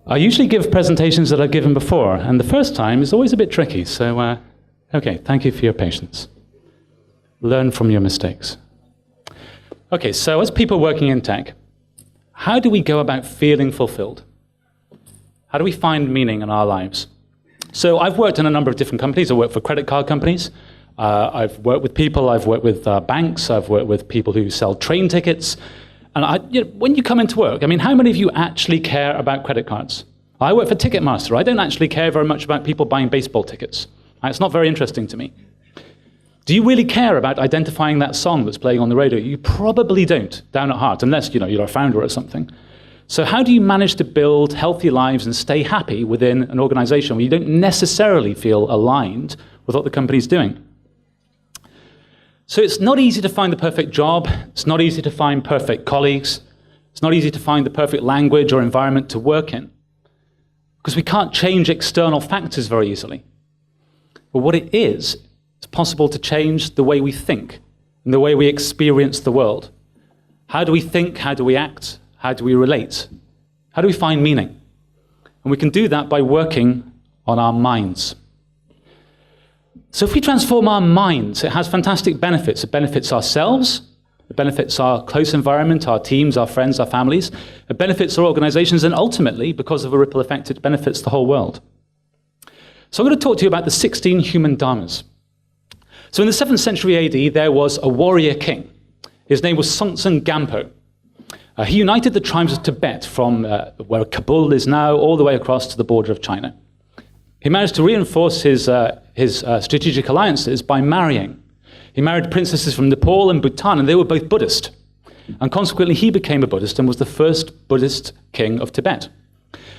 I usually give presentations that I've given before, and the first time is always a bit tricky, so okay, thank you for your patience. Learn from your mistakes. Okay, so as people working in tech, how do we go about feeling fulfilled? How do we find meaning in our lives? So I've worked in a number of different companies. I work for credit card companies. I've worked with people. I've worked with banks. I've worked with people who sell train tickets. And when you come into work, I mean, how many of you actually care about credit cards? I work for Ticketmaster. I don't actually care very much about people buying baseball tickets. It's not very interesting to me. Do you really care about identifying that song that's playing on the radio? You probably don't, down at heart, unless you're a founder or something. So how do you manage to build healthy lives and stay happy within an organization where you don't necessarily feel aligned with what the company's doing? So it's not easy to find the perfect job. It's not easy to find perfect colleagues. It's not easy to find the perfect language or environment to work in, because we can't change external factors very easily. But what it is, it's possible to change the way we think and the way we experience the world. How do we think? How do we act? How do we relate? How do we find meaning? And we can do that by working on our minds. So if we transform our minds, it has fantastic benefits. It benefits ourselves, it benefits our close environment, our teams, our friends, our families. It benefits our organizations, and ultimately, because of a ripple effect, it benefits the whole world. So I'm going to talk to you about the 16 human dharmas. So in the 7th century AD, there was a warrior king. His name was Songtsen Gampo. He united the tribes of Tibet from where Kabul is now all the way across to the border of China. He managed to reinforce his strategic alliances by marrying. He married princesses from Nepal and Bhutan, and they were both Buddhist. And consequently, he became a Buddhist and was the first Buddhist king of Tibet.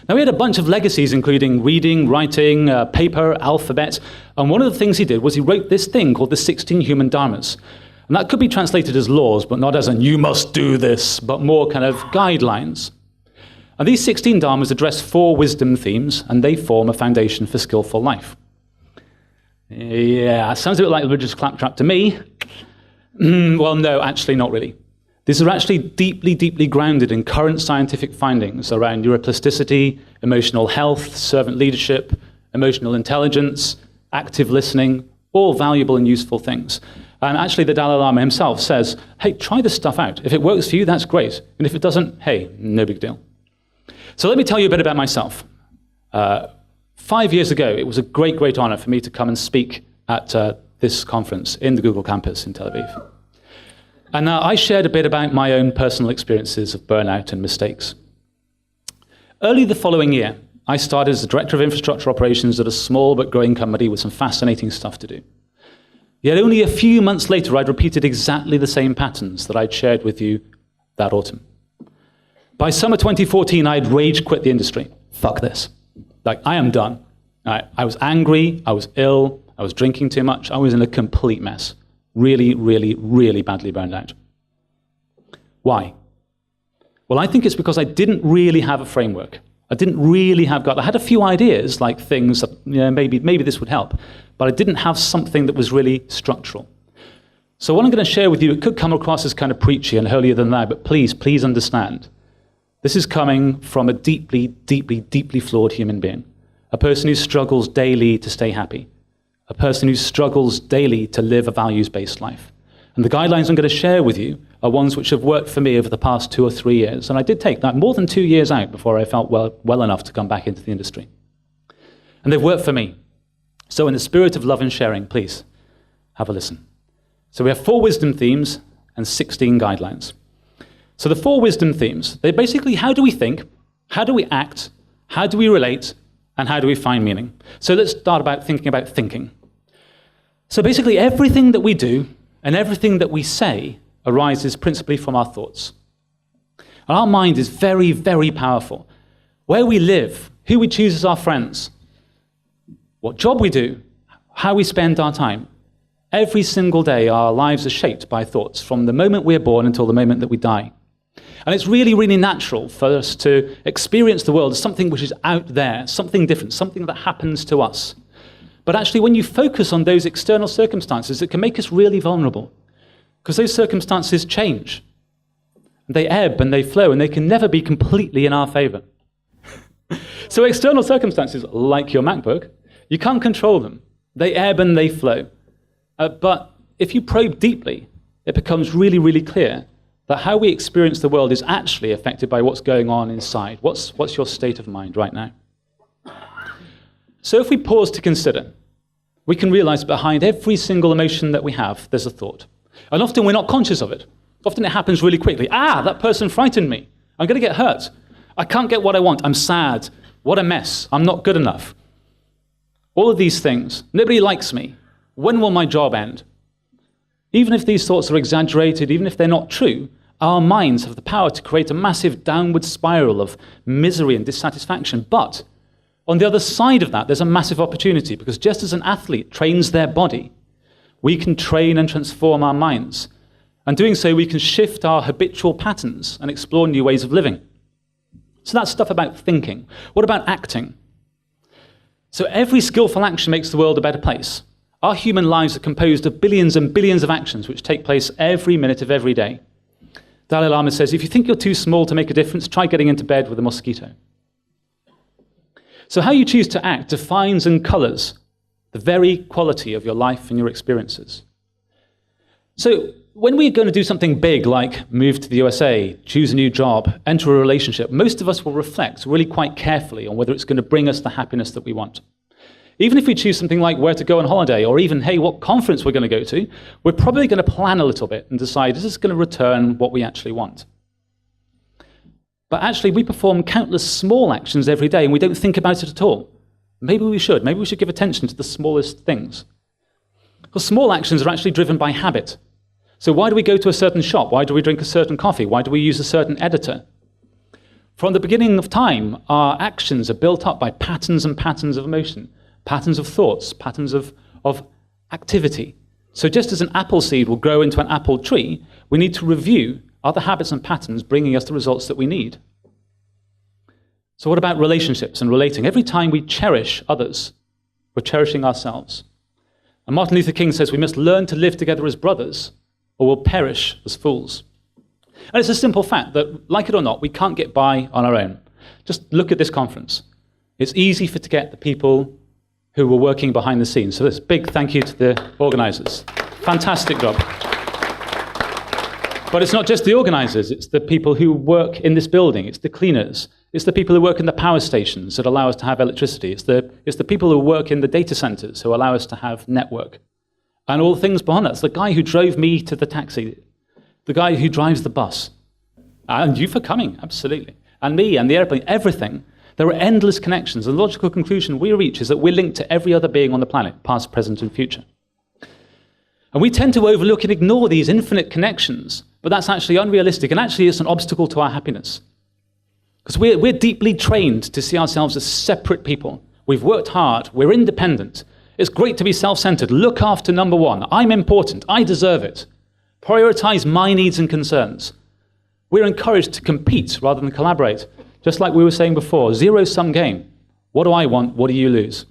Now, he had a bunch of legacies, including reading, writing, paper, alphabet. And one of the things he did was he wrote this thing called the 16 Human Dharmas. And that could be translated as laws, but not as in, you must do this, but more kind of guidelines. And these 16 dharmas address 4 wisdom themes, and they form a foundation for skillful life. Yeah, sounds a bit like a religious claptrap to me. Well, no, actually not really. These are actually deeply, deeply grounded in current scientific findings around neuroplasticity, emotional health, servant leadership, emotional intelligence, active listening, all valuable and useful things. And actually, the Dalai Lama himself says, hey, try this stuff out. If it works for you, that's great. And if it doesn't, hey, no big deal. So let me tell you a bit about myself. 5 years ago, it was a great, great honor for me to come and speak at this conference in the Google campus in Tel Aviv. And I shared a bit about my own personal experiences of burnout and mistakes. Early the following year, I started as the director of infrastructure operations at a small but growing company with some fascinating stuff to do. Yet only a few months later, I'd repeated exactly the same patterns that I'd shared with you that autumn. By summer 2014, I had rage quit the industry. Fuck this. Like, I am done. I was angry, I was ill, I was drinking too much, I was in a complete mess. Really, really, really badly burned out. Why? Well, I think it's because I didn't really have a framework. I didn't really have I had a few ideas, like things that, maybe this would help, but I didn't have something that was really structural. So what I'm going to share with you, it could come across as kind of preachy and holier than thou, but please understand. This is coming from a deeply, deeply, deeply flawed human being. A person who struggles daily to stay happy. A person who struggles daily to live a values-based life. And the guidelines I'm going to share with you are ones which have worked for me over the past 2 or 3 years. And I did take that more than 2 years out before I felt well enough to come back into the industry. And they've worked for me. So in the spirit of love and sharing, please have a listen. So we have 4 wisdom themes and 16 guidelines. So the 4 wisdom themes, they're basically how do we think, how do we act, how do we relate, and how do we find meaning? So let's start about thinking. So basically everything that we do and everything that we say arises principally from our thoughts. And our mind is very, very powerful. Where we live, who we choose as our friends, what job we do, how we spend our time. Every single day our lives are shaped by thoughts from the moment we're born until the moment that we die. And it's really, really natural for us to experience the world as something which is out there, something different, something that happens to us. But actually, when you focus on those external circumstances, it can make us really vulnerable, because those circumstances change. They ebb and they flow, and they can never be completely in our favor. So external circumstances, like your MacBook, you can't control them. They ebb and they flow. But if you probe deeply, it becomes really, really clear that how we experience the world is actually affected by what's going on inside. What's your state of mind right now? So if we pause to consider, we can realize behind every single emotion that we have, there's a thought. And often we're not conscious of it. Often it happens really quickly. That person frightened me. I'm going to get hurt. I can't get what I want. I'm sad. What a mess. I'm not good enough. All of these things. Nobody likes me. When will my job end? Even if these thoughts are exaggerated, even if they're not true, our minds have the power to create a massive downward spiral of misery and dissatisfaction. But on the other side of that, there's a massive opportunity, because just as an athlete trains their body, we can train and transform our minds. And doing so, we can shift our habitual patterns and explore new ways of living. So that's stuff about thinking. What about acting? So every skillful action makes the world a better place. Our human lives are composed of billions and billions of actions which take place every minute of every day. Dalai Lama says, if you think you're too small to make a difference, try getting into bed with a mosquito. So how you choose to act defines and colors the very quality of your life and your experiences. So when we're going to do something big, like move to the USA, choose a new job, enter a relationship, most of us will reflect really quite carefully on whether it's going to bring us the happiness that we want. Even if we choose something like where to go on holiday, or even, hey, what conference we're going to go to, we're probably going to plan a little bit and decide, is this going to return what we actually want? But actually, we perform countless small actions every day, and we don't think about it at all. Maybe we should. Maybe we should give attention to the smallest things. Because small actions are actually driven by habit. So why do we go to a certain shop? Why do we drink a certain coffee? Why do we use a certain editor? From the beginning of time, our actions are built up by patterns and patterns of emotion, patterns of thoughts, patterns of activity. So just as an apple seed will grow into an apple tree, we need to review other habits and patterns bringing us the results that we need. So what about relationships and relating? Every time we cherish others, we're cherishing ourselves. And Martin Luther King says we must learn to live together as brothers, or we'll perish as fools. And it's a simple fact that, like it or not, we can't get by on our own. Just look at this conference. It's easy to get the people who were working behind the scenes. So this big thank you to the organizers. Fantastic job. But it's not just the organizers, it's the people who work in this building, it's the cleaners, it's the people who work in the power stations that allow us to have electricity, it's the people who work in the data centers who allow us to have network. And all the things behind that. It's the guy who drove me to the taxi, the guy who drives the bus, and you for coming, absolutely, and me and the airplane, everything. There are endless connections. The logical conclusion we reach is that we're linked to every other being on the planet, past, present, and future. And we tend to overlook and ignore these infinite connections, but that's actually unrealistic, and actually it's an obstacle to our happiness. Because we're deeply trained to see ourselves as separate people. We've worked hard, we're independent. It's great to be self-centered. Look after number one. I'm important, I deserve it. Prioritize my needs and concerns. We're encouraged to compete rather than collaborate. Just like we were saying before, zero-sum game. What do I want? What do you lose?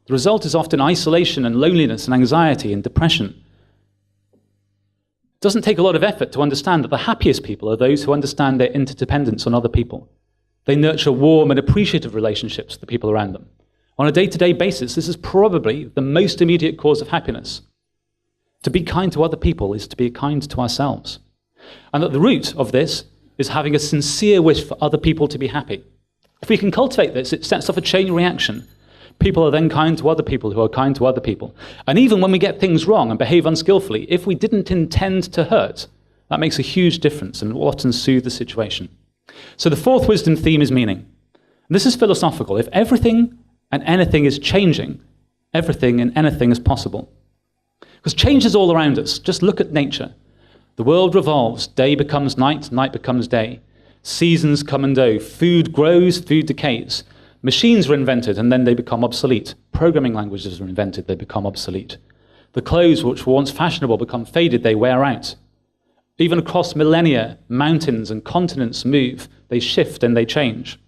The result is often isolation and loneliness and anxiety and depression. It doesn't take a lot of effort to understand that the happiest people are those who understand their interdependence on other people. They nurture warm and appreciative relationships with the people around them. On a day-to-day basis, this is probably the most immediate cause of happiness. To be kind to other people is to be kind to ourselves. And at the root of this is having a sincere wish for other people to be happy. If we can cultivate this, it sets off a chain reaction. People are then kind to other people who are kind to other people. And even when we get things wrong and behave unskillfully, if we didn't intend to hurt, that makes a huge difference and will often soothe the situation. So the fourth wisdom theme is meaning. And this is philosophical. If everything and anything is changing, everything and anything is possible. Because change is all around us. Just look at nature. The world revolves. Day becomes night, night becomes day. Seasons come and go. Food grows, food decays. Machines are invented and then they become obsolete. Programming languages are invented, they become obsolete. The clothes which were once fashionable become faded, they wear out. Even across millennia, mountains and continents move, they shift and they change.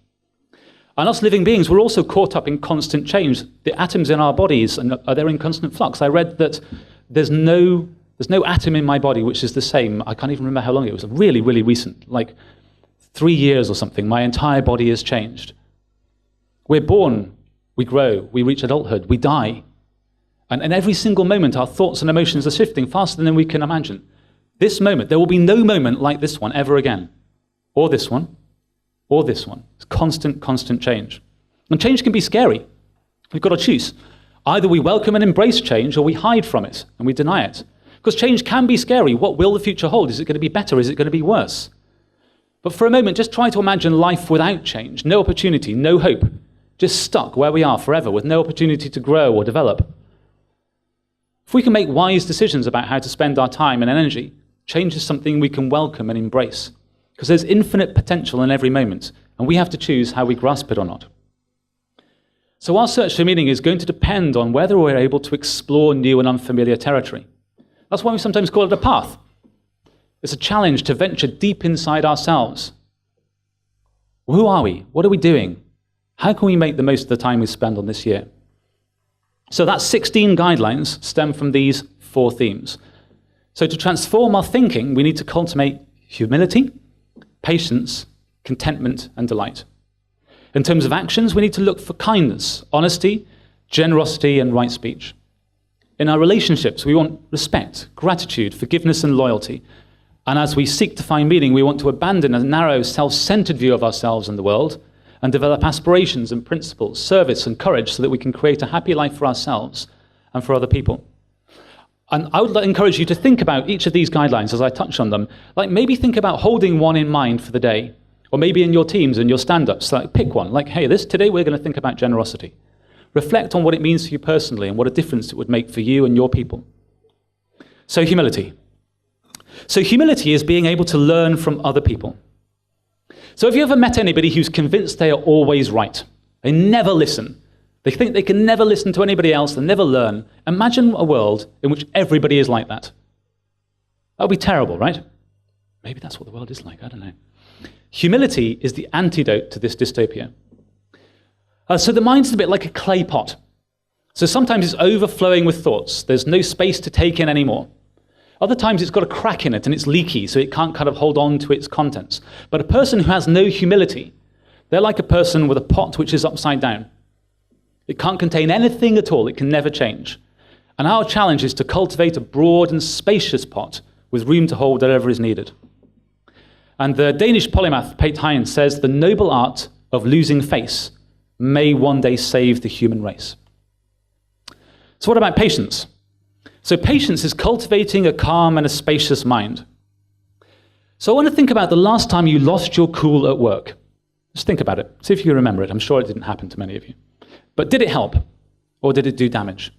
And us living beings, we're also caught up in constant change. The atoms in our bodies are in constant flux. I read that there's no atom in my body which is the same. I can't even remember how long it was. Really, really recent, like 3 years or something. My entire body has changed. We're born, we grow, we reach adulthood, we die. And in every single moment, our thoughts and emotions are shifting faster than we can imagine. This moment, there will be no moment like this one ever again. Or this one, or this one. It's constant, constant change. And change can be scary. We've got to choose. Either we welcome and embrace change, or we hide from it and we deny it. Because change can be scary. What will the future hold? Is it going to be better? Is it going to be worse? But for a moment, just try to imagine life without change. No opportunity, no hope. Just stuck where we are forever with no opportunity to grow or develop. If we can make wise decisions about how to spend our time and energy, change is something we can welcome and embrace. Because there's infinite potential in every moment, and we have to choose how we grasp it or not. So our search for meaning is going to depend on whether we're able to explore new and unfamiliar territory. That's why we sometimes call it a path. It's a challenge to venture deep inside ourselves. Who are we? What are we doing? How can we make the most of the time we spend on this year? So that 16 guidelines stem from these 4 themes. So to transform our thinking, we need to cultivate humility, patience, contentment, and delight. In terms of actions, we need to look for kindness, honesty, generosity, and right speech. In our relationships, we want respect, gratitude, forgiveness, and loyalty. And as we seek to find meaning, we want to abandon a narrow, self-centered view of ourselves and the world and develop aspirations and principles, service and courage so that we can create a happy life for ourselves and for other people. And I would encourage you to think about each of these guidelines as I touch on them. Like maybe think about holding one in mind for the day, or maybe in your teams and your stand-ups. Like pick one. Like, hey, today we're going to think about generosity. Reflect on what it means for you personally and what a difference it would make for you and your people. So humility. So humility is being able to learn from other people. So have you ever met anybody who's convinced they are always right? They never listen. They think they can never listen to anybody else, they never learn. Imagine a world in which everybody is like that. That would be terrible, right? Maybe that's what the world is like, I don't know. Humility is the antidote to this dystopia. So the mind's a bit like a clay pot. So sometimes it's overflowing with thoughts. There's no space to take in anymore. Other times it's got a crack in it and it's leaky, so it can't kind of hold on to its contents. But a person who has no humility, they're like a person with a pot which is upside down. It can't contain anything at all. It can never change. And our challenge is to cultivate a broad and spacious pot with room to hold whatever is needed. And the Danish polymath Pate Hein says, the noble art of losing face may one day save the human race. So what about patience? So patience is cultivating a calm and a spacious mind. So I want to think about the last time you lost your cool at work. Just think about it. See if you remember it. I'm sure it didn't happen to many of you. But did it help? Or did it do damage?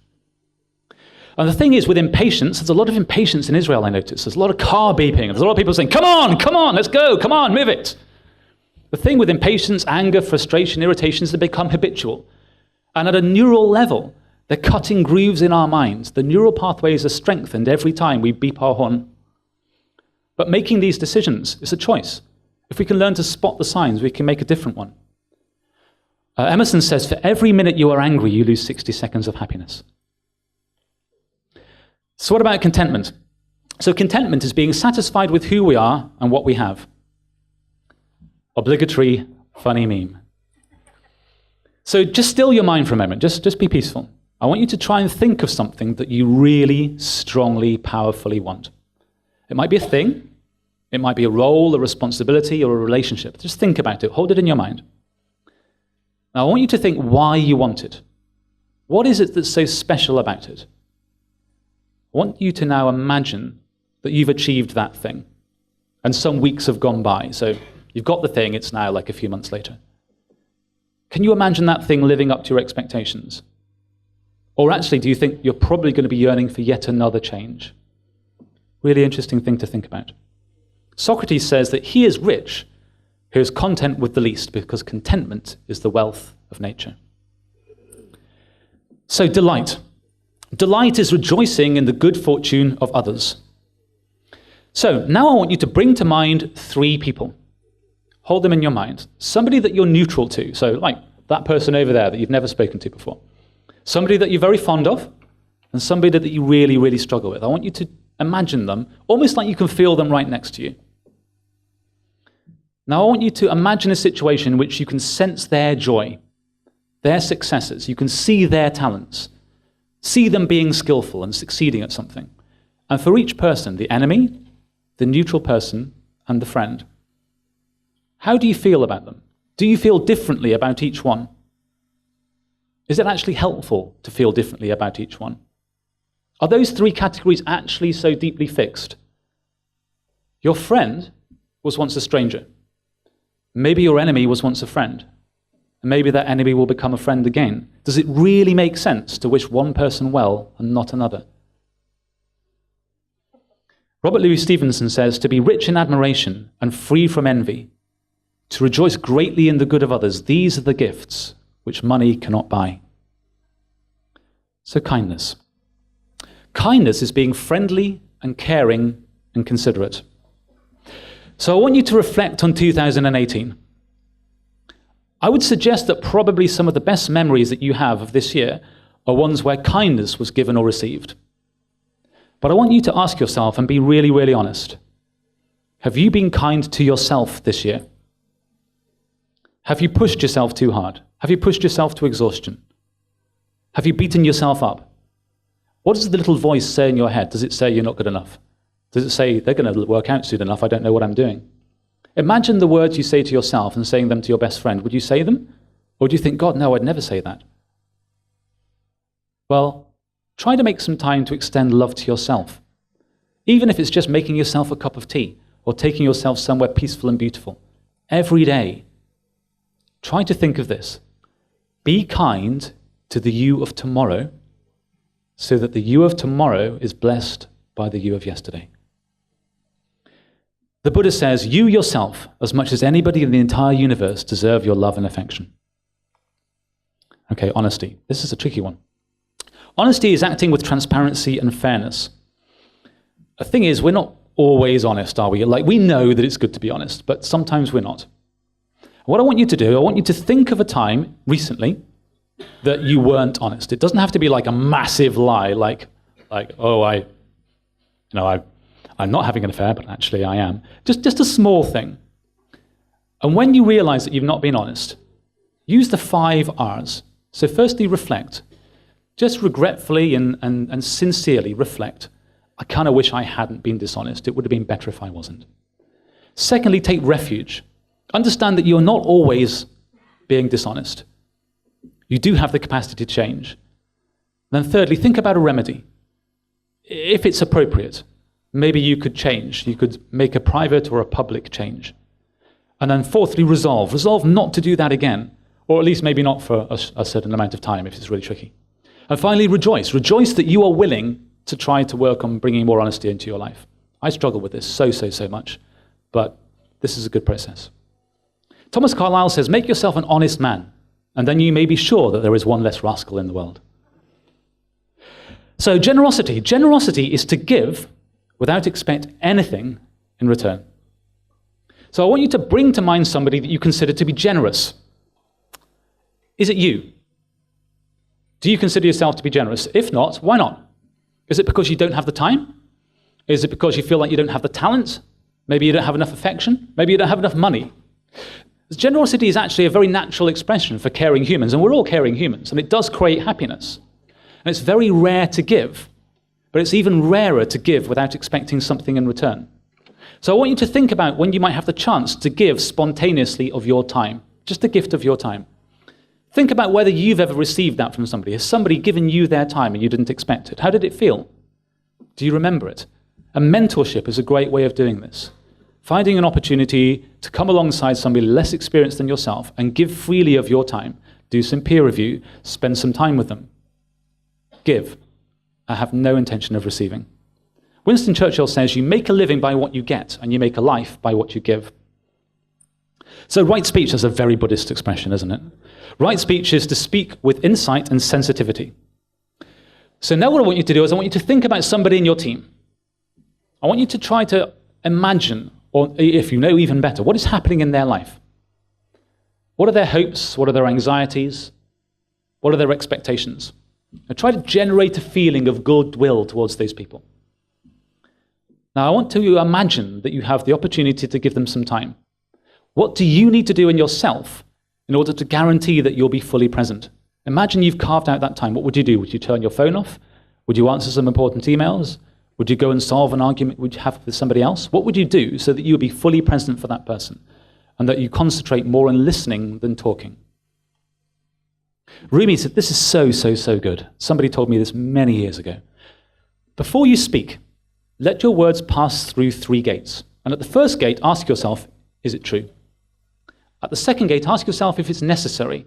And the thing is, with impatience, there's a lot of impatience in Israel, I notice. There's a lot of car beeping. There's a lot of people saying, come on, let's go, come on, move it. The thing with impatience, anger, frustration, irritations, they become habitual. And at a neural level, they're cutting grooves in our minds. The neural pathways are strengthened every time we beep our horn. But making these decisions is a choice. If we can learn to spot the signs, we can make a different one. Emerson says, for every minute you are angry, you lose 60 seconds of happiness. So what about contentment? So contentment is being satisfied with who we are and what we have. Obligatory funny meme. So just still your mind for a moment. Just be peaceful. I want you to try and think of something that you really strongly, powerfully want. It might be a thing. It might be a role, a responsibility, or a relationship. Just think about it. Hold it in your mind. Now, I want you to think why you want it. What is it that's so special about it? I want you to now imagine that you've achieved that thing, and some weeks have gone by. So you've got the thing, it's now like a few months later. Can you imagine that thing living up to your expectations? Or actually, do you think you're probably going to be yearning for yet another change? Really interesting thing to think about. Socrates says that he is rich who is content with the least, because contentment is the wealth of nature. So delight. Delight is rejoicing in the good fortune of others. So now I want you to bring to mind 3 people. Hold them in your mind. Somebody that you're neutral to, so like that person over there that you've never spoken to before. Somebody that you're very fond of, and somebody that you really, really struggle with. I want you to imagine them, almost like you can feel them right next to you. Now I want you to imagine a situation in which you can sense their joy. their successes. You can see their talents. See them being skillful and succeeding at something. And for each person, the enemy, the neutral person, and the friend, how do you feel about them? Do you feel differently about each one? Is it actually helpful to feel differently about each one? Are those three categories actually so deeply fixed? Your friend was once a stranger. Maybe your enemy was once a friend. And maybe that enemy will become a friend again. Does it really make sense to wish one person well and not another? Robert Louis Stevenson says, to be rich in admiration and free from envy, to rejoice greatly in the good of others, these are the gifts which money cannot buy. So kindness. Kindness is being friendly and caring and considerate. So I want you to reflect on 2018. I would suggest that probably some of the best memories that you have of this year are ones where kindness was given or received. But I want you to ask yourself and be really, really honest. Have you been kind to yourself this year? Have you pushed yourself too hard? Have you pushed yourself to exhaustion? Have you beaten yourself up? What does the little voice say in your head? Does it say you're not good enough? Does it say they're going to work out soon enough, I don't know what I'm doing? Imagine the words you say to yourself and saying them to your best friend. Would you say them? Or do you think, God, no, I'd never say that? Well, try to make some time to extend love to yourself. Even if it's just making yourself a cup of tea or taking yourself somewhere peaceful and beautiful. Every day, try to think of this. Be kind to the you of tomorrow so that the you of tomorrow is blessed by the you of yesterday. The Buddha says, you yourself, as much as anybody in the entire universe, deserve your love and affection. Okay, honesty. This is a tricky one. Honesty is acting with transparency and fairness. The thing is, we're not always honest, are we? Like, we know that it's good to be honest, but sometimes we're not. What I want you to do, I want you to think of a time recently that you weren't honest. It doesn't have to be like a massive lie, like oh, I'm not having an affair, but actually I am. Just a small thing. And when you realize that you've not been honest, use the 5 R's. So firstly, reflect. Just regretfully and sincerely reflect. I kind of wish I hadn't been dishonest. It would have been better if I wasn't. Secondly, take refuge. Understand that you're not always being dishonest. You do have the capacity to change. Then thirdly, think about a remedy. If it's appropriate, maybe you could change. You could make a private or a public change. And then fourthly, resolve. Resolve not to do that again, or at least maybe not for a certain amount of time if it's really tricky. And finally, rejoice. Rejoice that you are willing to try to work on bringing more honesty into your life. I struggle with this so much, but this is a good process. Thomas Carlyle says, make yourself an honest man, and then you may be sure that there is one less rascal in the world. So generosity. Generosity is to give without expect anything in return. So I want you to bring to mind somebody that you consider to be generous. Is it you? Do you consider yourself to be generous? If not, why not? Is it because you don't have the time? Is it because you feel like you don't have the talent? Maybe you don't have enough affection? Maybe you don't have enough money? Generosity is actually a very natural expression for caring humans, and we're all caring humans, and it does create happiness. And it's very rare to give, but it's even rarer to give without expecting something in return. So I want you to think about when you might have the chance to give spontaneously of your time, just a gift of your time. Think about whether you've ever received that from somebody. Has somebody given you their time and you didn't expect it? How did it feel? Do you remember it? And mentorship is a great way of doing this. Finding an opportunity to come alongside somebody less experienced than yourself and give freely of your time. Do some peer review, spend some time with them. Give. I have no intention of receiving. Winston Churchill says, you make a living by what you get, and you make a life by what you give. So right speech is a very Buddhist expression, isn't it? Right speech is to speak with insight and sensitivity. So now what I want you to do is I want you to think about somebody in your team. I want you to try to imagine, or if you know even better, what is happening in their life. What are their hopes? What are their anxieties? What are their expectations? And try to generate a feeling of goodwill towards those people. Now, I want to imagine that you have the opportunity to give them some time. What do you need to do in yourself in order to guarantee that you'll be fully present. Imagine you've carved out that time. What would you do? Would you turn your phone off? Would you answer some important emails? Would you go and solve an argument would you have with somebody else? What would you do so that you would be fully present for that person and that you concentrate more on listening than talking? Rumi said, this is so good. Somebody told me this many years ago. Before you speak, let your words pass through 3 gates. And at the first gate, ask yourself, is it true? At the second gate, ask yourself if it's necessary.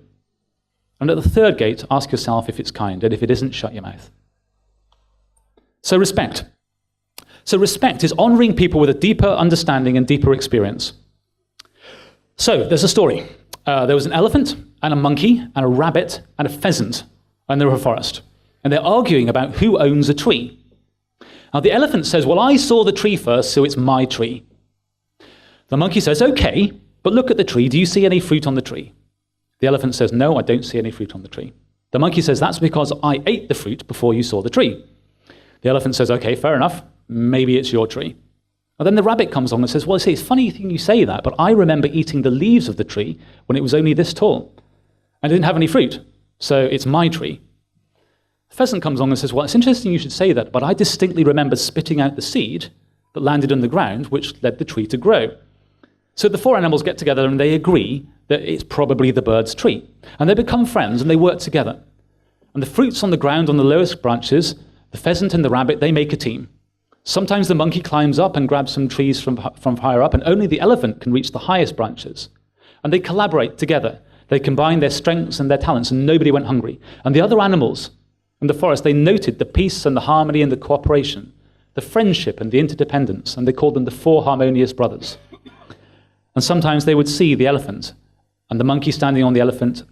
And at the third gate, ask yourself if it's kind. And if it isn't, shut your mouth. So respect. So respect is honoring people with a deeper understanding and deeper experience. So there's a story. There was an elephant and a monkey and a rabbit and a pheasant in the forest. And they're arguing about who owns a tree. Now the elephant says, well, I saw the tree first, so it's my tree. The monkey says, okay, but look at the tree. Do you see any fruit on the tree? The elephant says, no, I don't see any fruit on the tree. The monkey says, that's because I ate the fruit before you saw the tree. The elephant says, okay, fair enough. Maybe it's your tree. And then the rabbit comes along and says, well, see, it's funny thing you say that, but I remember eating the leaves of the tree when it was only this tall. I didn't have any fruit, so it's my tree. The pheasant comes along and says, well, it's interesting you should say that, but I distinctly remember spitting out the seed that landed on the ground, which led the tree to grow. So the 4 animals get together and they agree that it's probably the bird's tree. And they become friends and they work together. And the fruits on the ground on the lowest branches, the pheasant and the rabbit, they make a team. Sometimes the monkey climbs up and grabs some trees from higher up, and only the elephant can reach the highest branches. And they collaborate together. They combine their strengths and their talents, and nobody went hungry. And the other animals in the forest, they noted the peace and the harmony and the cooperation, the friendship and the interdependence, and they called them the 4 harmonious brothers. And sometimes they would see the elephant, and the monkey standing on the elephant,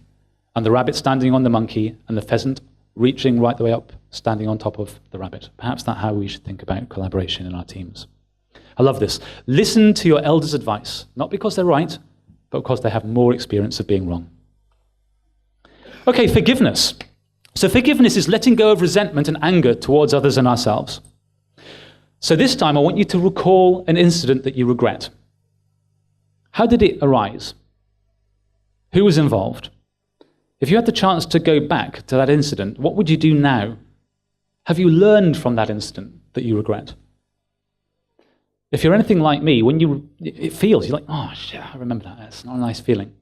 and the rabbit standing on the monkey, and the pheasant reaching right the way up, standing on top of the rabbit. Perhaps that's how we should think about collaboration in our teams. I love this. Listen to your elders' advice, not because they're right, but because they have more experience of being wrong. Okay, forgiveness. So forgiveness is letting go of resentment and anger towards others and ourselves. So this time I want you to recall an incident that you regret. How did it arise? Who was involved? If you had the chance to go back to that incident, what would you do now? Have you learned from that incident that you regret? If you're anything like me, when it feels, you're like, oh shit, I remember that. That's not a nice feeling.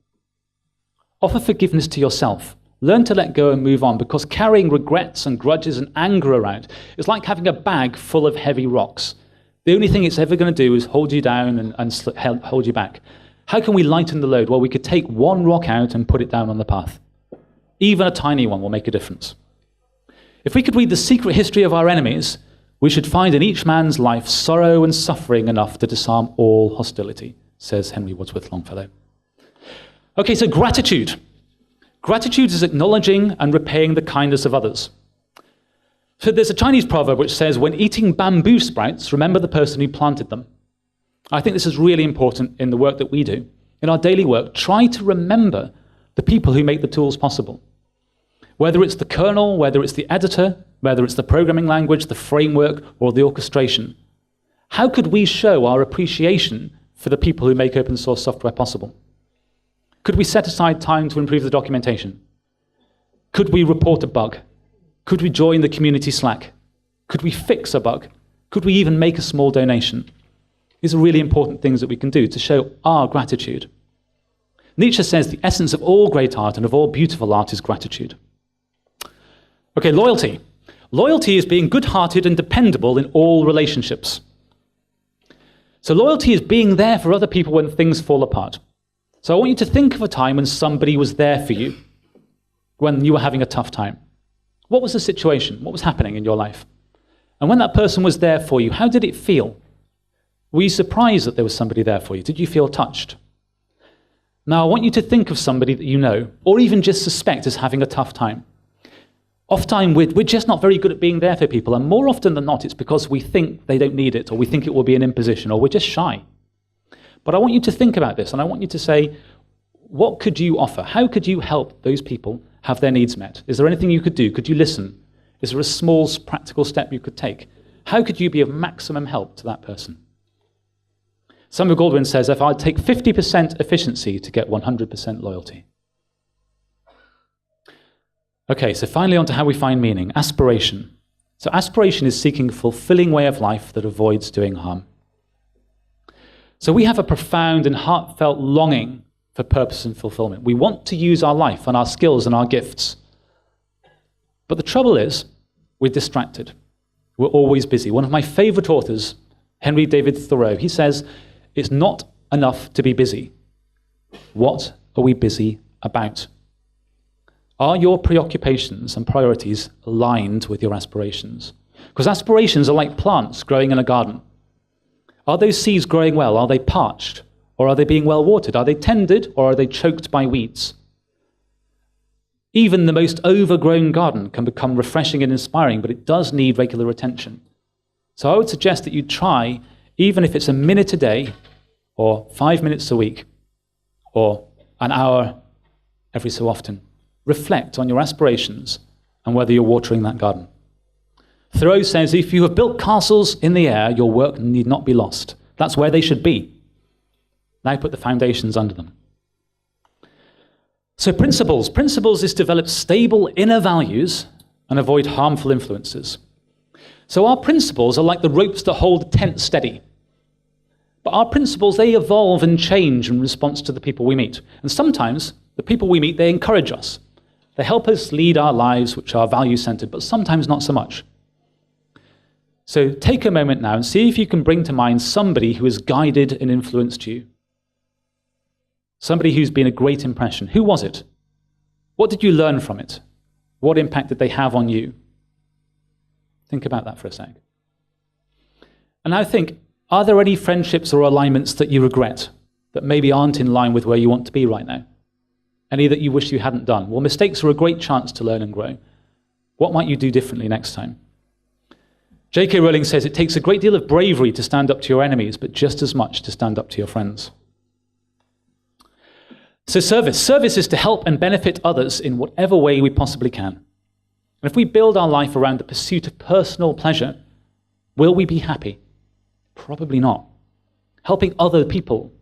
Offer forgiveness to yourself. Learn to let go and move on, because carrying regrets and grudges and anger around is like having a bag full of heavy rocks. The only thing it's ever going to do is hold you down and hold you back. How can we lighten the load? Well, we could take one rock out and put it down on the path. Even a tiny one will make a difference. If we could read the secret history of our enemies, we should find in each man's life sorrow and suffering enough to disarm all hostility, says Henry Wadsworth Longfellow. Okay, so gratitude. Gratitude is acknowledging and repaying the kindness of others. So there's a Chinese proverb which says, when eating bamboo sprouts, remember the person who planted them. I think this is really important in the work that we do. In our daily work, try to remember the people who make the tools possible. Whether it's the kernel, whether it's the editor, whether it's the programming language, the framework, or the orchestration. How could we show our appreciation for the people who make open source software possible? Could we set aside time to improve the documentation? Could we report a bug? Could we join the community Slack? Could we fix a bug? Could we even make a small donation? These are really important things that we can do to show our gratitude. Nietzsche says the essence of all great art and of all beautiful art is gratitude. Okay, loyalty. Loyalty is being good-hearted and dependable in all relationships. So loyalty is being there for other people when things fall apart. So I want you to think of a time when somebody was there for you, when you were having a tough time. What was the situation? What was happening in your life? And when that person was there for you, how did it feel? Were you surprised that there was somebody there for you? Did you feel touched? Now, I want you to think of somebody that you know, or even just suspect is having a tough time. Oftentimes, we're just not very good at being there for people, and more often than not, it's because we think they don't need it, or we think it will be an imposition, or we're just shy. But I want you to think about this, and I want you to say, what could you offer? How could you help those people have their needs met? Is there anything you could do? Could you listen? Is there a small practical step you could take? How could you be of maximum help to that person? Samuel Goldwyn says, if I'd take 50% efficiency to get 100% loyalty. Okay, so finally on to how we find meaning. Aspiration. So aspiration is seeking a fulfilling way of life that avoids doing harm. So we have a profound and heartfelt longing for purpose and fulfillment. We want to use our life and our skills and our gifts. But the trouble is, we're distracted. We're always busy. One of my favorite authors, Henry David Thoreau, he says, it's not enough to be busy. What are we busy about? Are your preoccupations and priorities aligned with your aspirations? Because aspirations are like plants growing in a garden. Are those seeds growing well? Are they parched? Or are they being well watered? Are they tended or are they choked by weeds? Even the most overgrown garden can become refreshing and inspiring, but it does need regular attention. So I would suggest that you try, even if it's a minute a day, or 5 minutes a week, or an hour every so often. Reflect on your aspirations and whether you're watering that garden. Thoreau says, if you have built castles in the air, your work need not be lost. That's where they should be. Now put the foundations under them. So principles. Principles is to develop stable inner values and avoid harmful influences. So our principles are like the ropes that hold the tent steady. But our principles, they evolve and change in response to the people we meet. And sometimes the people we meet, they encourage us. They help us lead our lives, which are value-centered, but sometimes not so much. So take a moment now and see if you can bring to mind somebody who has guided and influenced you. Somebody who's been a great impression. Who was it? What did you learn from it? What impact did they have on you? Think about that for a sec. And now think, are there any friendships or alignments that you regret, that maybe aren't in line with where you want to be right now? Any that you wish you hadn't done? Well, mistakes are a great chance to learn and grow. What might you do differently next time? J.K. Rowling says it takes a great deal of bravery to stand up to your enemies, but just as much to stand up to your friends. So service. Service is to help and benefit others in whatever way we possibly can. And if we build our life around the pursuit of personal pleasure, will we be happy? Probably not. Helping other people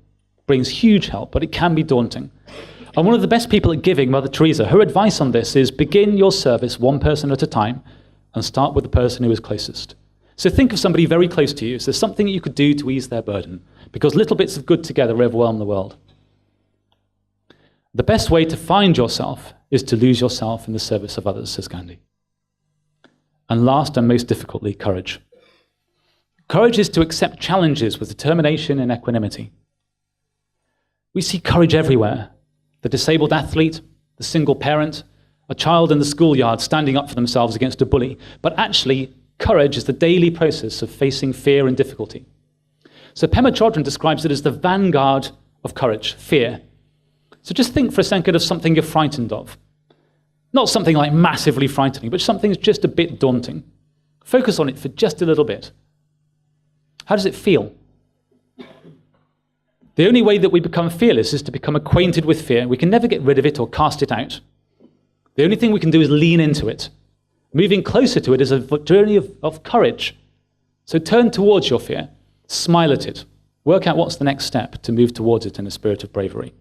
brings huge help, but it can be daunting. And one of the best people at giving, Mother Teresa, her advice on this is begin your service one person at a time and start with the person who is closest. So think of somebody very close to you. Is there something that you could do to ease their burden? Because little bits of good together overwhelm the world. The best way to find yourself is to lose yourself in the service of others, says Gandhi. And last and most difficultly, courage. Courage is to accept challenges with determination and equanimity. We see courage everywhere. The disabled athlete, the single parent, a child in the schoolyard standing up for themselves against a bully. But actually, courage is the daily process of facing fear and difficulty. So Pema Chodron describes it as the vanguard of courage, fear. So just think for a second of something you're frightened of. Not something like massively frightening, but something that's just a bit daunting. Focus on it for just a little bit. How does it feel? The only way that we become fearless is to become acquainted with fear. We can never get rid of it or cast it out. The only thing we can do is lean into it. Moving closer to it is a journey of courage. So turn towards your fear, smile at it, work out what's the next step to move towards it in a spirit of bravery.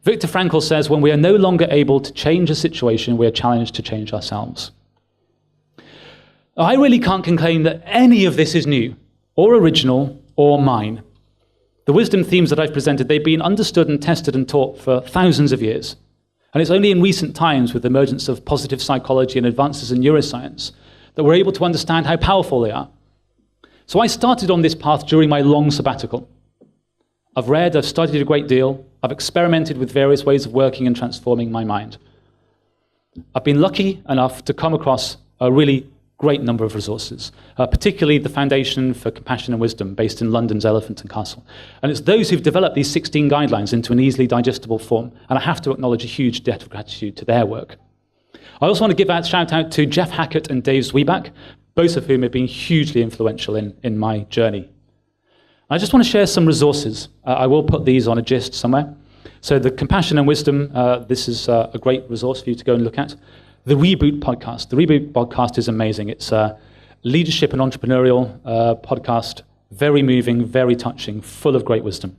Viktor Frankl says, when we are no longer able to change a situation, we are challenged to change ourselves. I really can't claim that any of this is new, or original, or mine. The wisdom themes that I've presented, they've been understood and tested and taught for thousands of years. And it's only in recent times, with the emergence of positive psychology and advances in neuroscience, that we're able to understand how powerful they are. So I started on this path during my long sabbatical. I've read, I've studied a great deal, I've experimented with various ways of working and transforming my mind. I've been lucky enough to come across a really great number of resources, particularly the Foundation for Compassion and Wisdom, based in London's Elephant and Castle. And it's those who've developed these 16 guidelines into an easily digestible form, and I have to acknowledge a huge debt of gratitude to their work. I also want to give a shout out to Jeff Hackett and Dave Zwieback, both of whom have been hugely influential in my journey. I just want to share some resources. I will put these on a gist somewhere. So the Compassion and Wisdom, this is a great resource for you to go and look at. The Reboot podcast. The Reboot podcast is amazing. It's a leadership and entrepreneurial podcast, very moving, very touching, full of great wisdom.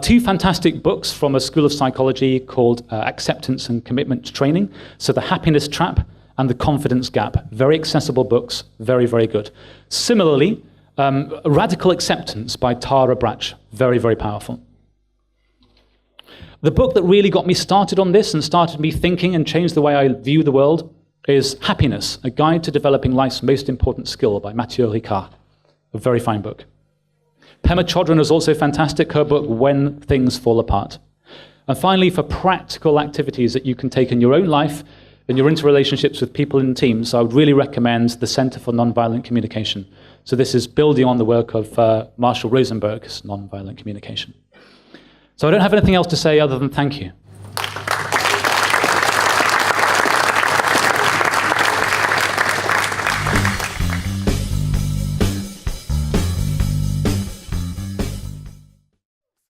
Two fantastic books from a school of psychology called Acceptance and Commitment Training. So The Happiness Trap and The Confidence Gap. Very accessible books, very, very good. Similarly, Radical Acceptance by Tara Brach. Very, very powerful. The book that really got me started on this and started me thinking and changed the way I view the world is Happiness, A Guide to Developing Life's Most Important Skill by Mathieu Ricard. A very fine book. Pema Chodron is also fantastic, her book, When Things Fall Apart. And finally, for practical activities that you can take in your own life, in your interrelationships with people in teams, I would really recommend the Center for Nonviolent Communication. So this is building on the work of Marshall Rosenberg's nonviolent communication. So I don't have anything else to say other than thank you.